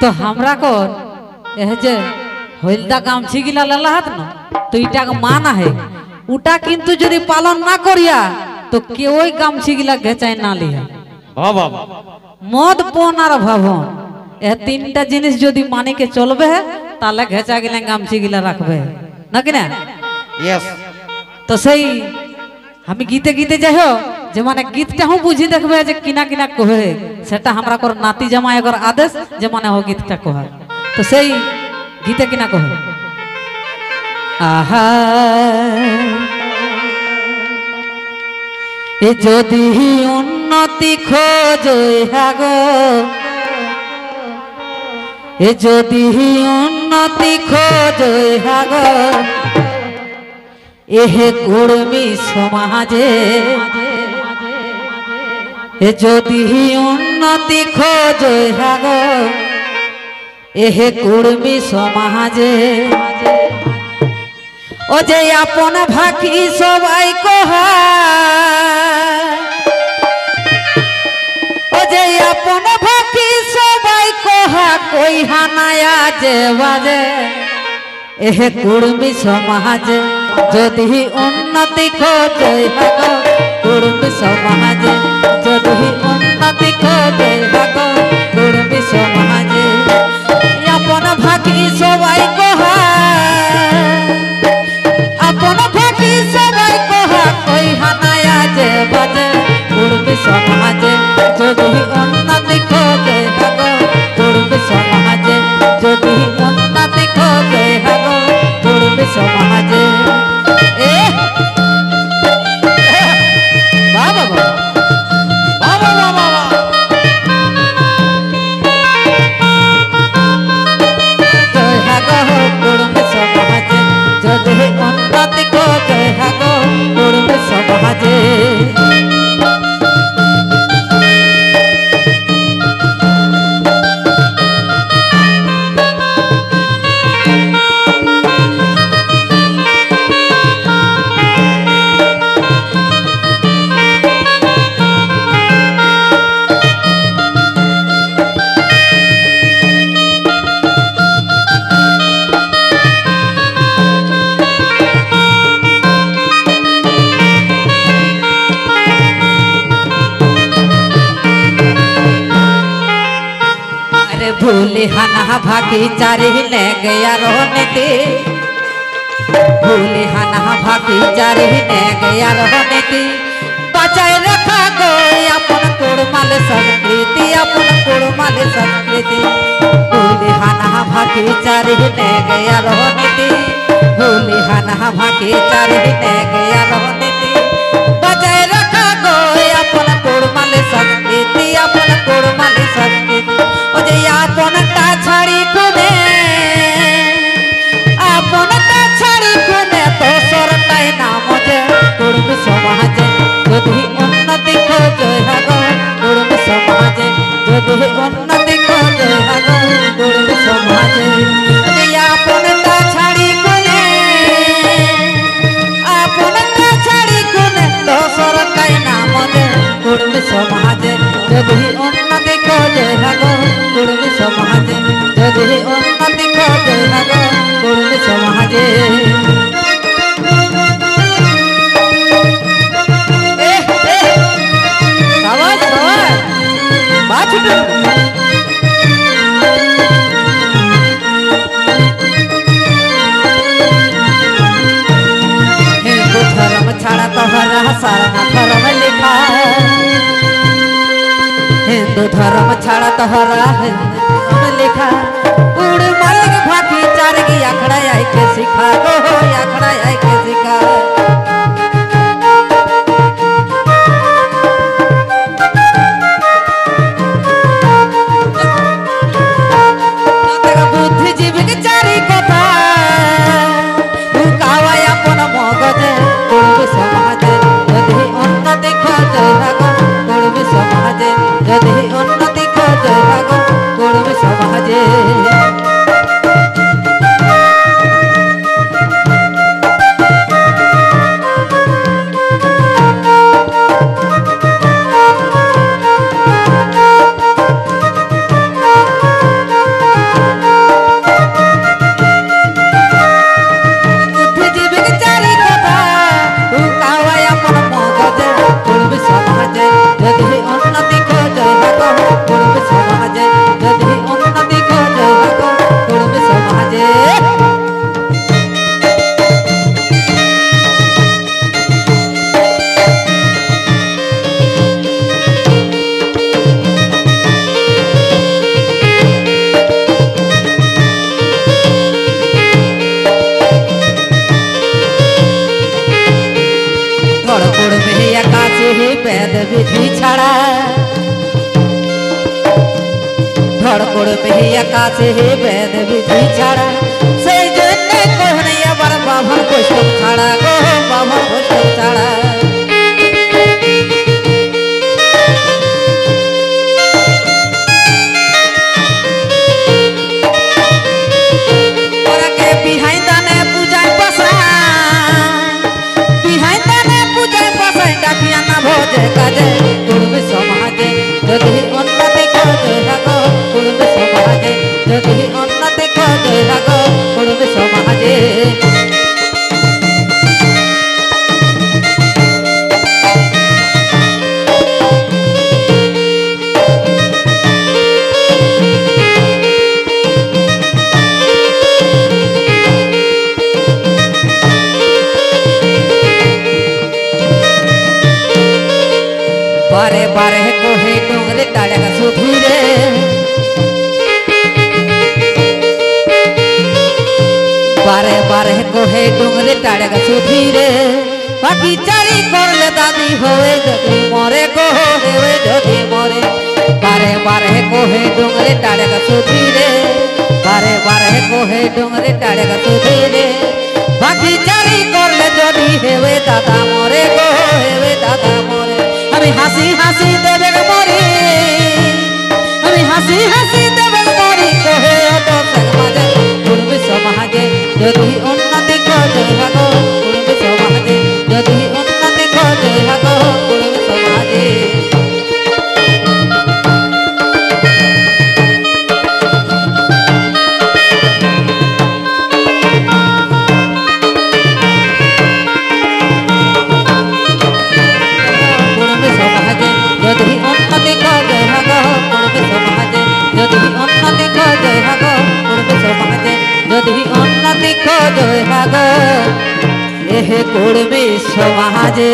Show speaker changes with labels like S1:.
S1: तो हमरा को यह जे हलदा गामछी गिला ललाहत ना तो इटा का माना है उटा किंतु यदि पालन ना करिया तो केओई गामछी गिला घेचाई ना लिया मद पन और भवन यह तीनटा जिनिस यदि माने के चलबे है ताले घेचा गिला गामछी गिला रखबे ना कि ना
S2: यस
S1: तो सही हमें गीते गीते जाहो जे माने गीतटा हूँ बुझी देखबे जे किना किना कहे सेटा हमरा को नाती जमाय अगर आदेश जे माने हो गीतटा कहे तो सही गीते किना कहे आहा ए जदि उन्नति खोजे हागो ए जदि उन्नति खोजे हागो एहे कुर्मी समाजे ए जदि उन्नति खोजे हागो एहे कुर्मी समाजे ओ जे अपन भाकी सबाई कहा ओ जे अपन भाकी सबाई कहा कोई हानाया जे बाजे एहे कुर्मी समाज जदि उन्नति खोजे हागो कुर्मी समाज जदि उन्नति खोजे हागो कुर्मी समाज अपन भाकी सबाई कहा अपन भाकी सबाई कहा कोई हानाया जे बाजे कुर्मी समाज जदि उन्नति खोजे हागो कुर्मी समाज जदि उन्नति खोजे हागो कुर्मी समाज ए बाबा बाबा बाबा जय हागो कुर्मी समाज जदि उन्नति खोजे हागो कुर्मी समाज भूले हना भागी चारे ले गया रोने भूले हना भागी चारे ले गया रोने बचाए रखा गो अपन कुड़माल संस्कृति अपन कुड़माल संस्कृति भूले हना भागी चारे ले गया रोने भूले हना भागी चारे ले गया रोने बचाए रखा गो अपन कुड़माल संस्कृति अपन कुड़माल संस्कृति आपनटा छाड़ी कोने आपनटा छाड़ी कोने तो सरटाई नाम जे कुर्मी समाज जदि उन्नति खोजे हागो कुर्मी समाज जदि उन्नति खोजे हागो कुर्मी समाज आपनटा छाड़ी कोने आपनटा छाड़ी कोने तो सरटाई नाम जे कुर्मी समाज जदि उन्नति खोजे हागो कुर्मी समाज जदि उन्नति खोजे हागो कुर्मी समाज शाबाश शाबाश बात हिंदू धर्म छाड़ा तोहरा सारा धर्म लिखा हिंदू धर्म छाड़ा तोहरा लिखा उड़ मालिक भागी चार की आखड़ा आई के सिखा गो आखड़ा आई के सिखा बुद्धिजीवी के चारी कथा भूकावा अपन मगजे कुर्मी समाज जदि उन्नति खोजे हागो कुर्मी समाज जदि उन्नति खोजे हागो कुर्मी समाज বিধি ছাড়া ধর করবে আকাশে বেদ বিধি ছাড়া সেই জন্য কোহনে আবার বাভন বৈষ্ণব ছাড়া গো বাভন বৈষ্ণব ছাড়া কাজে করবে সমাজে যদি উন্নতি করবে থাকো করবে সমাজে যদি উন্নতি করবে থাকো করবে সমাজে बारे बारे कोहे डोंगरे टाड़ेगा सुधीरे बारे बारे कोहे डोंगरे टाड़ेगा सुधीरे बाकी चारी करले दादी होए जदी मोरे को होए जदी मोरे बारे बारे कोहे डोंगरे टाड़ेगा सुधीरे बारे बारे कोहे डोंगरे टाड़ेगा सुधीरे बाकी चारी करले जदी होए दादा मोरे को होए दादा मोरे হাসি হাসি দেবে মরি আমি হাসি হাসি দেবে মরি কহে তো সমাজে করবে সমাজে যদি উন্নতি করে থাকো করবে সমাজে যদি উন্নতি করে থাকো করবে সমাজে যদি উন্নতি করে থাকো করবে সমাজে যদি উন্নতি করে থাকো করবে সমাজে যদি উন্নতি করে থাকো এহে করবে সমাজে।